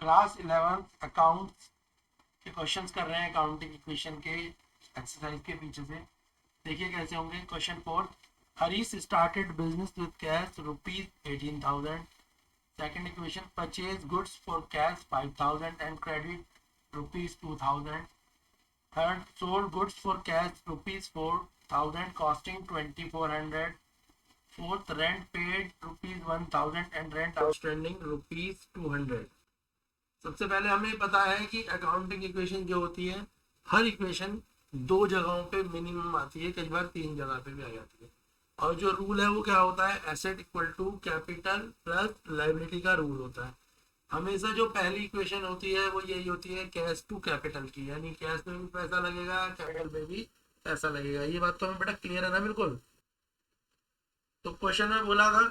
Class 11 accounts के questions कर रहे हैं, अकाउंटिंग इक्वेशन के एक्सरसाइज के पीछे से। देखिए कैसे होंगे। Question 4, Harish started business with cash ₹18,000। Second equation, purchase goods for cash 5,000 and credit ₹2,000। Third, sold goods for cash ₹4,000 costing 2,400। Fourth, rent paid ₹1,000 and rent outstanding ₹200। सबसे पहले हमें पता है कि अकाउंटिंग इक्वेशन जो होती है, हर इक्वेशन दो जगहों पे मिनिमम आती है, कई बार तीन जगह पे भी आ जाती है। और जो रूल है वो क्या होता है, asset equal to capital plus liability का रूल होता है। हमेशा जो पहली इक्वेशन होती है वो यही होती है, कैश टू कैपिटल की, यानी कैश में भी पैसा लगेगा, कैपिटल में भी पैसा लगेगा। ये बात तो हमें बेटा क्लियर है ना बिल्कुल। तो क्वेश्चन में बोला था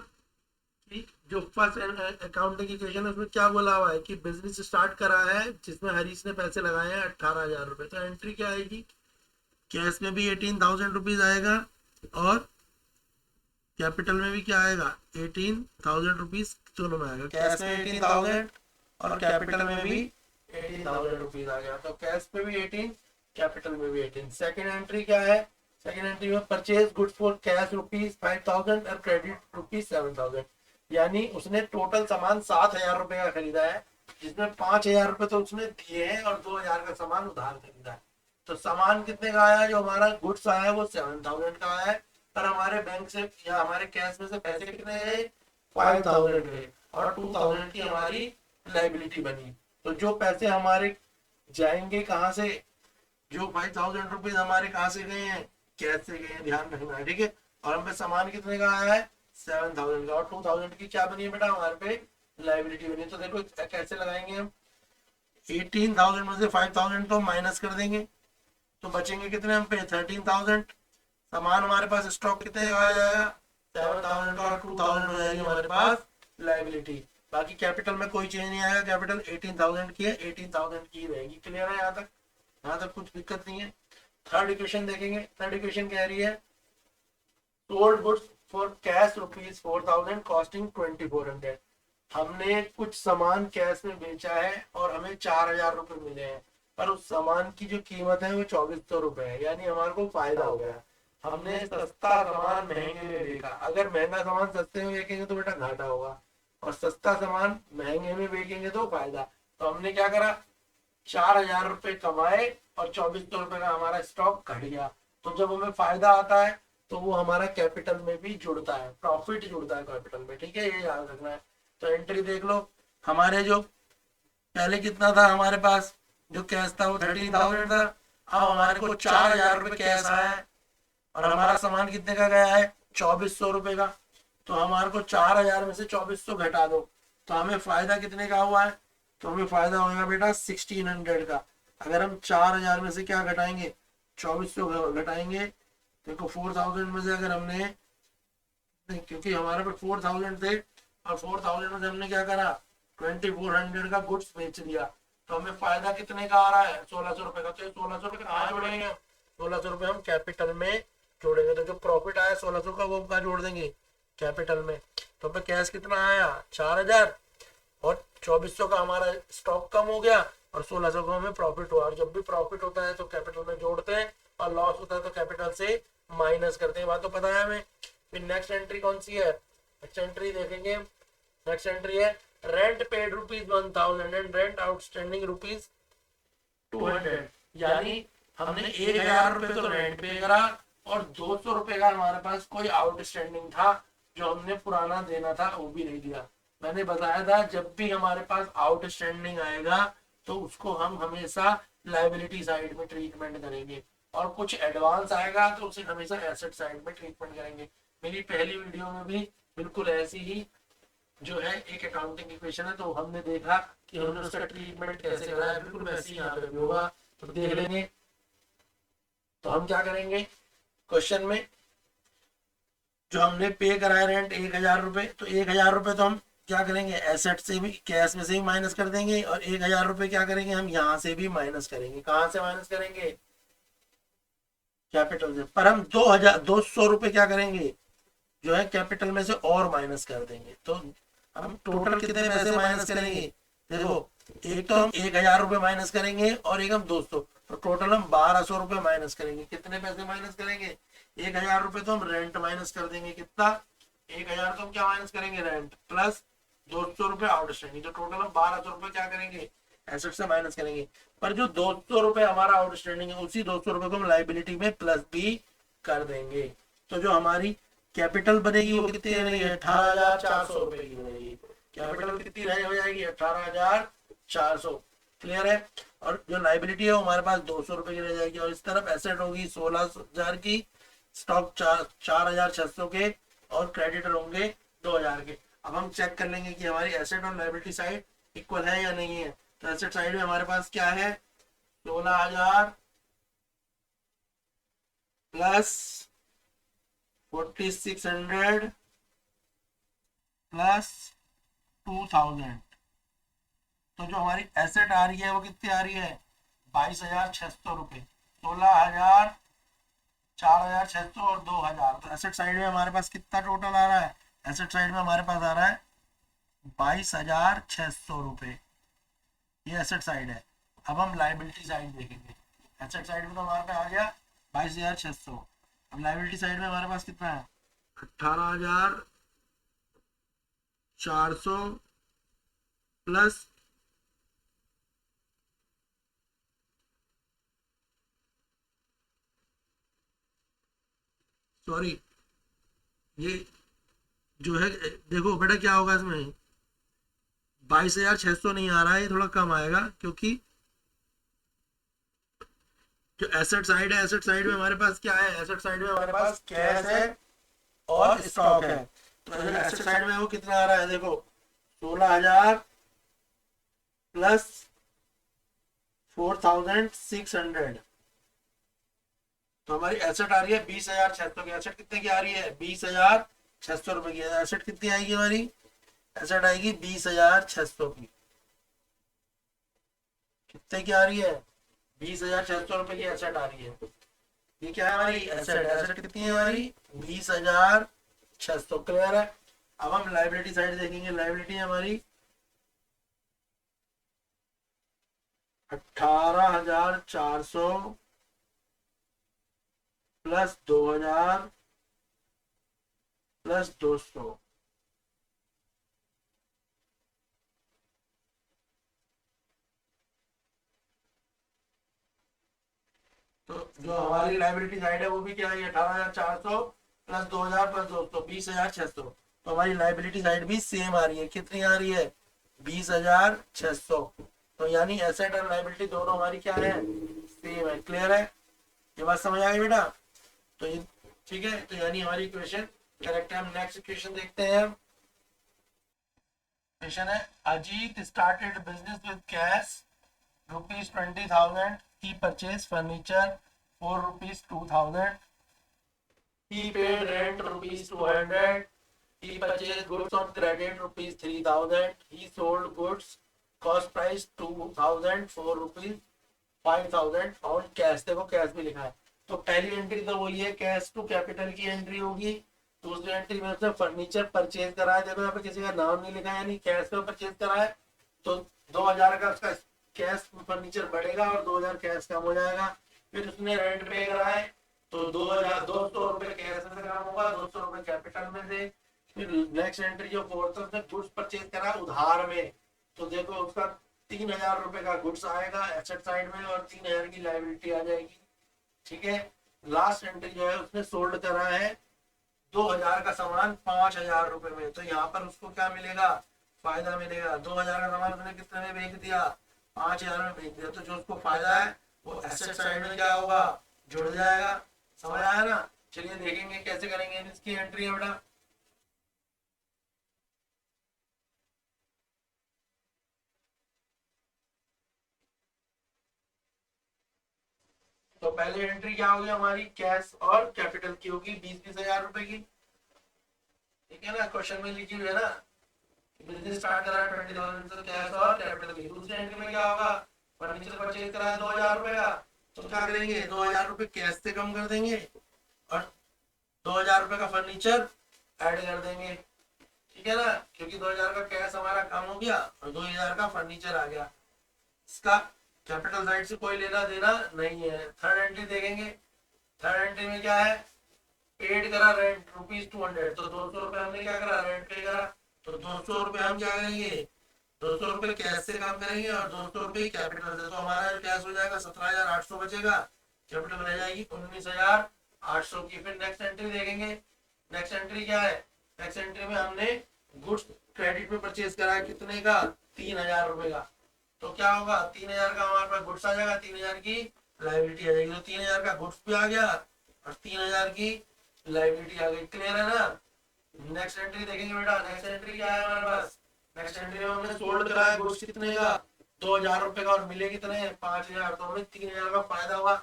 कि जो फर्स्ट अकाउंटिंग इक्वेशन है उसमें क्या बोला हुआ है कि बिजनेस स्टार्ट करा है जिसमें हरीश ने पैसे लगाए हैं 18,000 रुपए। तो एंट्री क्या आएगी, कैश में भी 18,000 रुपीज आएगा और कैपिटल में भी क्या आएगा, 18,000 रुपीज दोनों में आएगा। कैश में 18,000 और कैपिटल में भी 18,000 रुपीज आ गया। तो कैश में भी 18, कैपिटल में भी 18। सेकेंड एंट्री क्या है, सेकेंड एंट्री में परचेज गुड्स फॉर कैश ₹5,000 और क्रेडिट ₹7,000। यानी उसने टोटल सामान 7,000 रुपए का खरीदा है, जिसमें 5,000 रुपए तो उसने दिए हैं और 2,000 का सामान उधार खरीदा है। तो सामान कितने का आया, जो हमारा गुड्स आया है वो 7,000 का आया है, पर हमारे बैंक से या हमारे कैश में से पैसे कितने गए, 5,000 गए और 2,000 की हमारी लाइबिलिटी बनी। तो जो पैसे हमारे जाएंगे कहाँ से, जो 5,000 रुपीज हमारे कहाँ से गए हैं, कैश से गए हैं, ध्यान रखना है, ठीक है। और हमें सामान कितने का आया है, 7,000 का, और 2,000 की क्या बनी है बेटा हमारे पे, लाइबिलिटी बनी है। तो देखो कैसे लगाएंगे हम, 18,000 में से 5,000 तो माइनस कर देंगे, तो बचेंगे कितने हम पे, 13,000। सामान हमारे पास स्टॉक कितने का आ जाएगा, 7,000 का, और 2,000 हो जाएगी हमारे पास लाइबिलिटी। बाकी कैपिटल में कोई चेंज नहीं आएगा, कैपिटल 18,000 की है, 18,000 की रहेगी। क्लियर है यहाँ तक, यहाँ तक कुछ दिक्कत नहीं है। थर्ड इक्वेशन देखेंगे। थर्ड इक्वेशन कह रही है sold goods for cash ₹4,000 costing 2,400। हमने कुछ सामान कैश में बेचा है और हमें 4,000 रुपए मिले हैं, पर उस सामान की जो कीमत है वो 2,400 रुपए है, यानी हमारे को फायदा हो गया। हमने सस्ता सामान महंगे में बेचा। अगर महंगा सामान सस्ते में बेचेंगे तो बेटा घाटा होगा, और सस्ता सामान महंगे में बेचेंगे तो फायदा। तो हमने क्या करा, 4,000 रुपए कमाए और 2,400 का हमारा स्टॉक घट गया। तो जब हमें फायदा आता है तो वो हमारा कैपिटल में भी जुड़ता है, प्रॉफिट जुड़ता है कैपिटल में, ठीक है, ये याद रखना है। तो एंट्री देख लो, हमारे जो पहले कितना था हमारे पास, जो कैश था वो 13,000 था। अब हमारे को 4,000 रुपए कैश आया है और हमारा सामान कितने का गया है, 2,400 रुपए का। तो हमारे को 4,000 में से 2,400 घटा दो, तो हमें फायदा कितने का हुआ है, तो हमें फायदा होगा बेटा 1,600 का। अगर हम 4,000 में से क्या घटाएंगे, 2,400 घटाएंगे, देखो 4,000 में से अगर हमने, क्योंकि हमारे पे 4,000 थे और 4,000 में से हमने क्या करा, 2,400 का गुड्स बेच दिया, तो हमें फायदा कितने का आ रहा है, 1,600 रुपए का। तो 1,600 रुपए कहाँ जोड़ेंगे, 1,600 रुपए हम कैपिटल में जोड़ेंगे। तो जो प्रॉफिट आया 1,600 का वो कहाँ जोड़ देंगे, कैपिटल में। तो हमें कैश कितना आया, 4,000, और 2,400 का हमारा स्टॉक कम हो गया और 1,600 का हमें प्रॉफिट हुआ। और जब भी प्रॉफिट होता है तो कैपिटल में जोड़ते हैं, और लॉस होता है तो कैपिटल से माइनस करते हैं। बात तो पता है हमें। फिर नेक्स्ट एंट्री कौन सी है, नेक्स्ट एंट्री देखेंगे। नेक्स्ट एंट्री है rent paid ₹1,000 and rent outstanding ₹200। यानी हमने 1,000 रुपए तो रेंट पे करा और 200 रुपए का हमारे पास कोई आउटस्टैंडिंग था, जो हमने पुराना देना था वो भी नहीं दिया। मैंने बताया था जब भी हमारे पास आउटस्टैंडिंग आएगा तो उसको हम हमेशा लाइबिलिटी साइड में ट्रीटमेंट करेंगे, और कुछ एडवांस आएगा तो उसे हमेशा एसेट साइड में ट्रीटमेंट करेंगे। मेरी पहली वीडियो में भी बिल्कुल ऐसी ही जो है एक अकाउंटिंग इक्वेशन है, तो हमने देखा कि हमने उसका ट्रीटमेंट कैसे करा है, बिल्कुल वैसे ही यहाँ पे भी होगा, तो देख लेंगे। तो हम क्या करेंगे, क्वेश्चन में जो हमने पे करा है रेंट 1,000 रुपए, तो 1,000 रुपए तो हम क्या करेंगे, एसेट से भी, कैश में से भी माइनस कर देंगे, और 1,000 रुपए क्या करेंगे, हम यहाँ से भी माइनस करेंगे। कहाँ से माइनस करेंगे, कैपिटल से। पर हम 2,200 रुपए क्या करेंगे, जो है कैपिटल में से और माइनस कर देंगे। तो हम टोटल कितने पैसे माइनस करेंगे, देखो एक तो हम 1,000 रुपये माइनस करेंगे और एक हम 200, तो टोटल हम 1,200 रुपये माइनस करेंगे। कितने पैसे माइनस करेंगे? 1,000 रुपये तो हम रेंट माइनस कर देंगे। कितना? 1,000 तो हम क्या माइनस करेंगे? रेंट, प्लस 200 रुपये आउटस्टैंडिंग, तो टोटल हम 1,200 रुपये क्या करेंगे? एसेट से माइनस करेंगे। पर जो 200 रुपये हमारा आउटस्टैंडिंग है, उसी 200 रुपये को हम लाइबिलिटी में प्लस भी कर देंगे। तो जो हमारी कैपिटल बनेगी वो कितनी बनेगी? 18,400 रुपये की बनेगी। कैपिटल कितनी रह हो जाएगी? 18,400। क्लियर है? और जो लाइबिलिटी है वो हमारे पास 200 रुपये की रह जाएगी, और इस तरफ एसेट होगी 16,000 की, स्टॉक 4,600 के, और क्रेडिटर होंगे 2,000 के। अब हम चेक कर लेंगे कि हमारी एसेट और लाइबिलिटी साइड इक्वल है या नहीं है। तो एसेट साइड में हमारे पास क्या है? 16,000 प्लस 4,600 प्लस 2,000। तो जो हमारी एसेट आ रही है वो कितनी आ रही है? 22,600 रुपये। 16,000, 4,600 और 2,000। तो एसेट साइड में हमारे पास कितना टोटल आ रहा है? एसेट साइड में हमारे पास आ रहा है 22,600 रुपये। ये एसेट साइड है। अब हम लाइबिलिटी साइड देखेंगे। एसेट साइड में तो हमारे पास आ गया 22,600। अब लाइबिलिटी साइड में हमारे पास कितना है? 18,400 प्लस सॉरी, ये जो है, देखो बेटा क्या होगा इसमें, 22,600 नहीं आ रहा है, ये थोड़ा कम आएगा, क्योंकि जो एसेट साइड है, एसेट साइड में हमारे पास क्या है? एसेट साइड में हमारे पास कैश है और स्टॉक है। तो एसेट साइड में वो कितना आ रहा है? देखो 16,000 प्लस 4,600। तो हमारी एसेट आ रही है 20,600 की। एसेट कितने की आ रही है? 20,600 रुपए की। एसेट कितनी आएगी हमारी? एसेट आएगी 20,600 की। कितने की आ रही है? 20,600 रुपए की एसेट आ रही है। ये क्या है हमारी एसेट? एसेट कितनी है हमारी? 20,600। क्लियर है? अब हम लाइबिलिटी साइड देखेंगे। लाइबिलिटी हमारी 18,400 प्लस 2,000 प्लस 200। तो जो हमारी लाइबिलिटी साइड है वो भी क्या है? 18,400 प्लस 2,000 प्लस 200, 20,600। तो हमारी लाइबिलिटी साइड भी सेम आ रही है। कितनी आ रही है? 20,600। तो यानी एसेट और लाइबिलिटी दोनों हमारी क्या है? सेम है। क्लियर है? ये बात समझ आ गई बेटा? तो ये ठीक है, तो यानी हमारी इक्वेशन करेक्ट है। हम नेक्स्ट इक्वेशन देखते हैं। क्वेश्चन है, Ajit started business with cash ₹20,000. He purchased furniture for ₹2,000. He paid rent ₹200. He purchased goods on credit ₹3,000. He sold goods cost price 2,000 for ₹5,000 on cash। देखो कैश भी लिखा है। तो पहली एंट्री तो वही है, कैश टू कैपिटल की एंट्री होगी। दूसरी एंट्री में उसने फर्नीचर परचेज करा है। देखो यहाँ पे किसी का नाम नहीं लिखा है, यानी कैश में परचेज करा है। तो 2,000 का उसका कैश फर्नीचर बढ़ेगा और 2,000 कैश कम हो जाएगा। फिर उसने रेंट पे करा है, तो 2,200 रुपये कैश में से कम होगा, 200 रुपये कैपिटल में से। फिर नेक्स्ट एंट्री जो फोर्थ, उसने गुड्स परचेज करा उधार में। तो देखो उसका 3,000 रुपये का गुड्स आएगा एसेट साइड में, और 3,000 की लाइबिलिटी आ जाएगी। ठीक है? लास्ट एंट्री जो है उसने सोल्ड करा है 2,000 का सामान 5,000 रुपये में। तो यहाँ पर उसको क्या मिलेगा? फायदा मिलेगा। 2,000 का सामान उसने कितने में बेच दिया? 5,000 में बेच दिया। तो जो उसको फायदा है वो एसेट साइड में क्या होगा? जुड़ जाएगा। समझ आया ना? चलिए देखेंगे कैसे करेंगे इसकी एंट्री है बेटा। तो पहले एंट्री क्या होगी हमारी? कैश और कैपिटल की होगी, 20,000 रुपए की। ठीक है ना? क्वेश्चन में लिखी हुई है ना, बिजनेस स्टार्ट करा 20,000 से कैश और कैपिटल की। दूसरी एंट्री में क्या होगा? फर्नीचर परचेज करा है 2,000 रुपए का। तो क्या करेंगे? 2,000 रुपए कैश से कम कर देंगे और 2,000 रुपए का फर्नीचर ऐड कर देंगे। ठीक ठीक है ना, क्योंकि 2000 का कैश हमारा कम हो गया और 2000 का फर्नीचर आ गया। इसका कैपिटल साइड से कोई लेना देना नहीं है। थर्ड एंट्री देखेंगे, थर्ड एंट्री में क्या है, पेड करा रेंट ₹200, तो 200 रुपए हमने क्या करा, रेंट पे करा, तो 200 रुपए हम क्या करेंगे, 200 रुपए कैश से काम करेंगे और 200 रुपए कैपिटल से, तो हमारा जो कैश हो जाएगा 17,800 बचेगा, कैपिटल रह जाएगी 19,800 की। फिर नेक्स्ट एंट्री देखेंगे, नेक्स्ट एंट्री क्या है, नेक्स्ट एंट्री में हमने गुड्स क्रेडिट में परचेज करा है, कितने का, 3,000 रुपए का, तो क्या होगा, 3,000 का हमारे पास गुड्स आ जाएगा, 3,000 की लाइबिलिटी आ जाएगी, तो 3,000 का गुड्स भी आ गया और 3,000 की लाइबिलिटी आ गई। क्लियर है ना। नेक्स्ट एंट्री देखेंगे बेटा, नेक्स्ट एंट्री क्या है हमारे पास, नेक्स्ट एंट्री में हमने सोल्ड करा है गुड्स कितने का, 2,000 रुपए का, और मिले कितने, 5,000, तो हमें 3,000 का फायदा हुआ।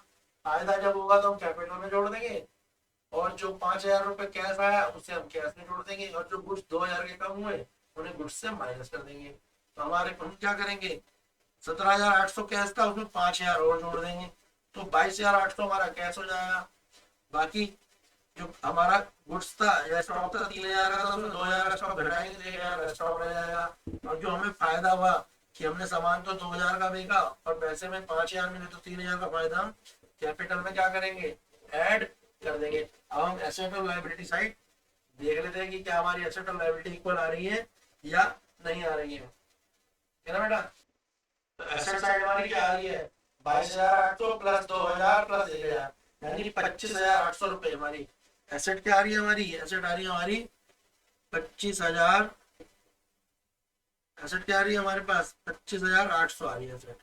फायदा जब होगा तो हम कैपिटल में जोड़ देंगे, और जो 5,000 रुपए कैश आया उसे हम कैश में जोड़ देंगे, और जो गुड्स 2,000 के कम हुए उन्हें गुड्स से माइनस कर देंगे। तो हमारे हम क्या करेंगे, 17,800 कैश था, उसमें 5,000 और जोड़ देंगे, तो 22,800 हमारा कैश हो जाएगा। बाकी जो हमारा गुड्स था या स्टॉक था 3,000 का, तो उसमें 2,000 का स्टॉक घटाएंगे तो 1,000 का स्टॉक रह जाएगा। और जो हमें फायदा हुआ कि हमने सामान तो 2,000 का बेचा और पैसे में 5,000 मिले, तो 3,000 का फायदा हम कैपिटल में क्या करेंगे, ऐड कर देंगे। अब हम एसेट और लायबिलिटी साइड देख लेते हैं कि क्या हमारी एसेट और लायबिलिटी इक्वल आ रही है या नहीं आ रही है ना बेटा। तो एसेट साइड हमारी क्या आ रही है, 22,800 प्लस 2,000 प्लस 1,000, यानी 25,800 रुपए हमारी एसेट क्या आ रही है, हमारी एसेट आ रही है हमारी 25,000, एसेट क्या आ रही है हमारे पास 25,800 आ रही है एसेट,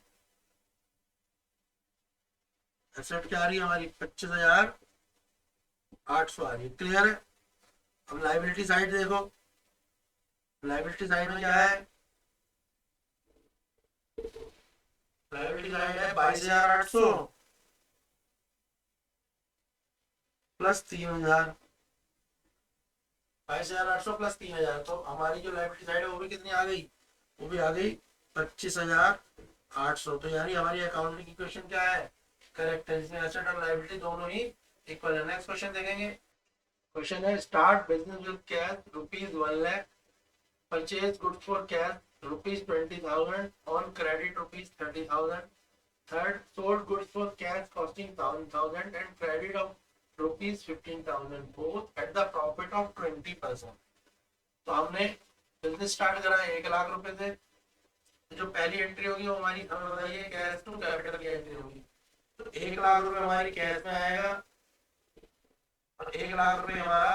एसेट क्या आ रही है हमारी 25,800 आ रही है। क्लियर है। अब लाइबिलिटी साइड देखो, लाइबिलिटी साइड में क्या है, लाइबिलिटी साइड है 22,800 प्लस 3,000, 22,800 प्लस 3,000, तो हमारी जो लाइबिलिटी साइड है वो भी कितनी आ गई, वो भी आ गई 25,800। तो यानी हमारी अकाउंटिंग इक्वेशन क्या है, करेक्ट है, इसमें एसेट और लाइबिलिटी दोनों ही इक्वल है। नेक्स्ट क्वेश्चन देखेंगे, क्वेश्चन है start business with cash ₹1 lakh, purchase goods for cash ₹20,000, on credit ₹30,000, third sold goods for cash costing 1,000 and credit of ₹15,000, both at the profit of 20%। तो हमने business start करा है 1 लाख रुपए से, जो पहली एंट्री होगी वो हमारी, हमें बताइए, कैश टू कैपिटल की एंट्री होगी। तो 1 लाख रुपए हमारी कैश में आएगा और 1 लाख रुपए हमारा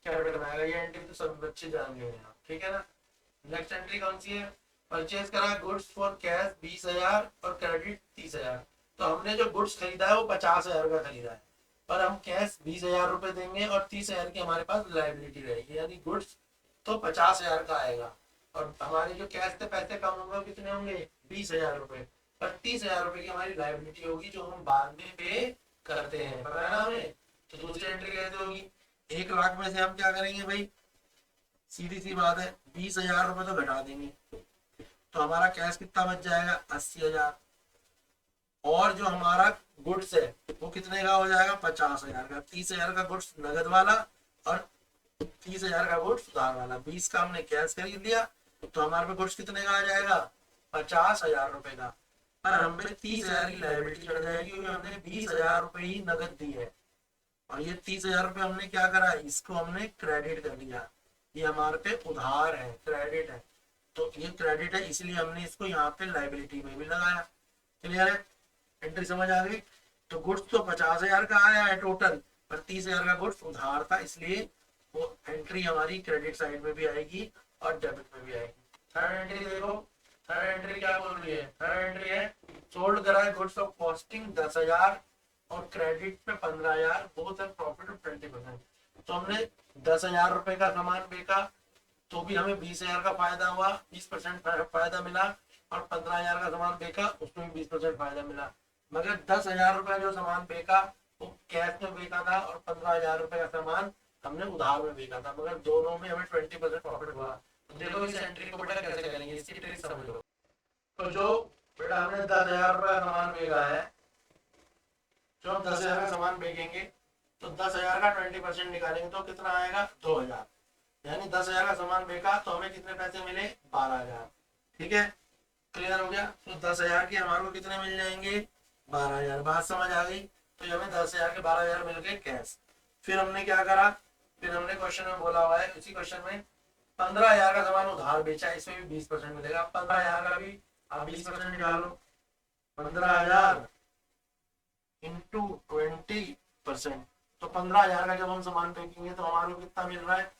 कैपिटल में आएगा। ये एंट्री तो सब बच्चे जान गए हैं, ठीक है ना। नेक्स्ट एंट्री कौन सी है, परचेज करा गुड्स फॉर कैश 20,000 और क्रेडिट 30,000। तो हमने जो गुड्स खरीदा है वो 50,000 का खरीदा है, पर हम कैश 20,000 रुपए देंगे और 30,000 की हमारे पास लाइबिलिटी रहेगी, यानी गुड्स तो 50,000 का आएगा और हमारे जो कैश से पैसे कम होंगे कितने होंगे, 20,000 रुपए, पर 30,000 रुपए की हमारी लाइबिलिटी होगी जो हम बाद में पे करते हैं, पता है ना हमें। तो दूसरी एंट्री कैसे होगी, 1 लाख में से हम क्या करेंगे भाई, सीधी सी बात है 20,000 रुपए तो घटा देंगे, तो हमारा कैश कितना बच जाएगा, 80,000, और जो हमारा गुड्स है वो कितने का हो जाएगा, 50,000 का। 30,000 का गुड्स नगद वाला और 30,000 का गुड्स उधार वाला, 20 का हमने कैश खरीद लिया, तो हमारे पे गुड्स कितने का आ जाएगा, 50,000 रुपए का, पर हम पे 30,000 की लाइबिलिटी चढ़ जाएगी क्योंकि हमने 20,000 रुपए ही नगद दी है, और ये 30,000 रुपए हमने क्या करा, इसको हमने क्रेडिट कर लिया, ये हमारे पे उधार है, क्रेडिट है, तो ये क्रेडिट है इसलिए हमने इसको यहाँ पे लाइबिलिटी में भी लगाया। क्लियर है, एंट्री समझ आ गई। तो गुड्स तो 50,000 का आया है टोटल, पर 30,000 का गुड्स उधार था, इसलिए वो एंट्री हमारी क्रेडिट साइड में भी आएगी और डेबिट में भी आएगी। थर्ड एंट्री देखो, थर्ड एंट्री क्या बोल रही है, थर्ड एंट्री है सोल्ड करा है गुड्स ऑफ कॉस्टिंग 10,000 और क्रेडिट पे 15,000, बोथ है प्रॉफिट ऑफ 20%। तो हमने 10,000 रुपए का सामान बेचा तो भी हमें 20,000 का फायदा हुआ, 20% फायदा मिला, और 15,000 का सामान बेचा उसमें 20% फायदा मिला। मगर 10,000 रुपए जो सामान बेचा वो कैश में बेचा था और 15,000 रुपए का सामान हमने उधार में बेचा था, मगर दोनों में हमें 20% प्रॉफिट हुआ। तो देखो इस एंट्री को बेटा कैसे करेंगे, इसकी ट्रिक समझो। तो जो बेटा हमने 10,000 रुपए का सामान बेचा है, जो हम 10,000 का सामान बेचेंगे तो 10,000 का 20% निकालेंगे तो कितना आएगा, 2,000, यानी 10,000 का सामान बेचा तो हमें कितने पैसे मिले, 12,000। ठीक है, क्लियर हो गया। तो 10,000 के हमारे को कितने मिल जाएंगे, 12,000। बात समझ आ गई। तो हमें 10,000 के 12,000 मिल गए कैश। फिर हमने क्या करा, फिर हमने क्वेश्चन में बोला हुआ है, उसी क्वेश्चन में 15,000 का सामान उधार बेचा, इसमें भी 20% मिलेगा। 15,000 का भी आप 20% निकालो, 15,000 इंटू 20%। तो 15,000 का जब हम सामान बेचेंगे तो हमारे को कितना मिल रहा है,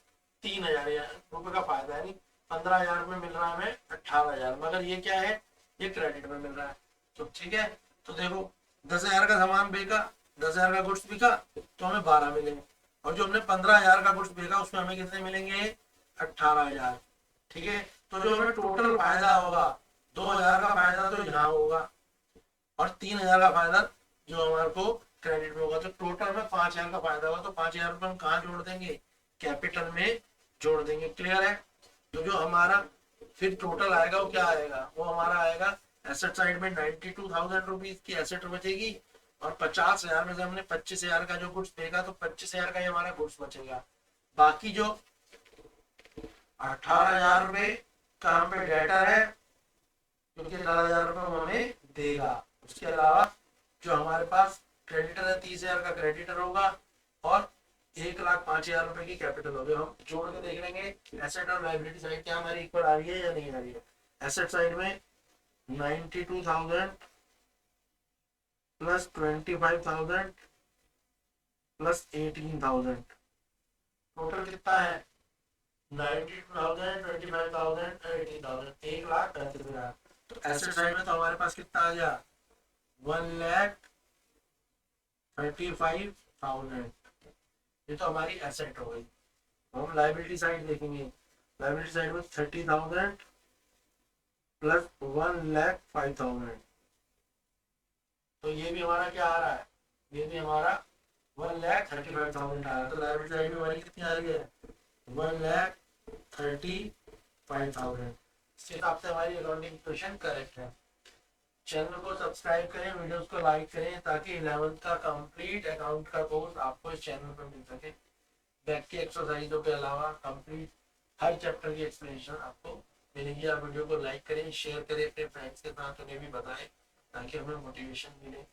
3,000 रुपए का फायदा है। 15,000 में मिल रहा है हमें 18,000, मगर ये क्या है, ये क्रेडिट में मिल रहा है। तो ठीक है, तो देखो 10,000 का सामान बेचा, 10,000 का गुड्स बिका तो हमें 12 मिलेंगे, और जो हमने 15,000 का गुड्स बेचा उसमें हमें कितने मिलेंगे, 18,000। ठीक है, तो जो हमें टोटल फायदा होगा, 2,000 का फायदा तो यहाँ होगा और 3,000 का फायदा जो हमारे को क्रेडिट में होगा। तो टोटल में 5,000 का फायदा होगा। तो 5,000 रुपये हम कहाँ जोड़ देंगे, कैपिटल में जोड़ देंगे। क्लियर है। तो जो हमारा फिर टोटल आएगा वो क्या आएगा, वो हमारा आएगा एसेट साइड में 92,000 रुपीज की एसेट बचेगी, और 50,000 में से हमने 25,000 का जो गुड्स देगा तो 25,000 का ही हमारा गुड्स बचेगा। बाकी जो 18,000 रुपये का हम पे डेटर है, क्योंकि 18,000 रुपये हमें देगा। उसके अलावा जो हमारे पास क्रेडिटर है, 30,000 का क्रेडिटर होगा, और 1,05,000 रुपए की कैपिटल होगी। हम जोड़ के देख लेंगे एसेट और लाइबिलिटी साइड क्या हमारी इक्वल आ रही है या नहीं आ रही है। एसेट साइड में 92,000 प्लस 25,000 प्लस 18,000, टोटल कितना है, 92,000, 25,000 और 18,000, 1,35,000। तो एसेट साइड में तो हमारे पास कितना आ गया, 1,35,000। ये तो हमारी एसेट हो गई। हम लाइबिलिटी साइड देखेंगे, लाइबिलिटी साइड में 30,000 प्लस 1,05,000। तो ये भी हमारा क्या आ रहा है, ये भी हमारा 1,35,000 आ रहा है। तो लाइबिलिटी साइड में हमारी कितनी आ रही है, 1,35,000। इसके हिसाब से हमारी अकाउंटिंग इक्वेशन करेक्ट है। चैनल को सब्सक्राइब करें, वीडियोस को लाइक करें, ताकि 11th का कंप्लीट अकाउंट का कोर्स आपको इस चैनल पर मिल सके। बैक की एक्सरसाइजों के अलावा कंप्लीट हर चैप्टर की एक्सप्लेनेशन आपको मिलेगी। आप वीडियो को लाइक करें, शेयर करें अपने फ्रेंड्स के साथ, उन्हें भी बताएं ताकि हमें मोटिवेशन मिले।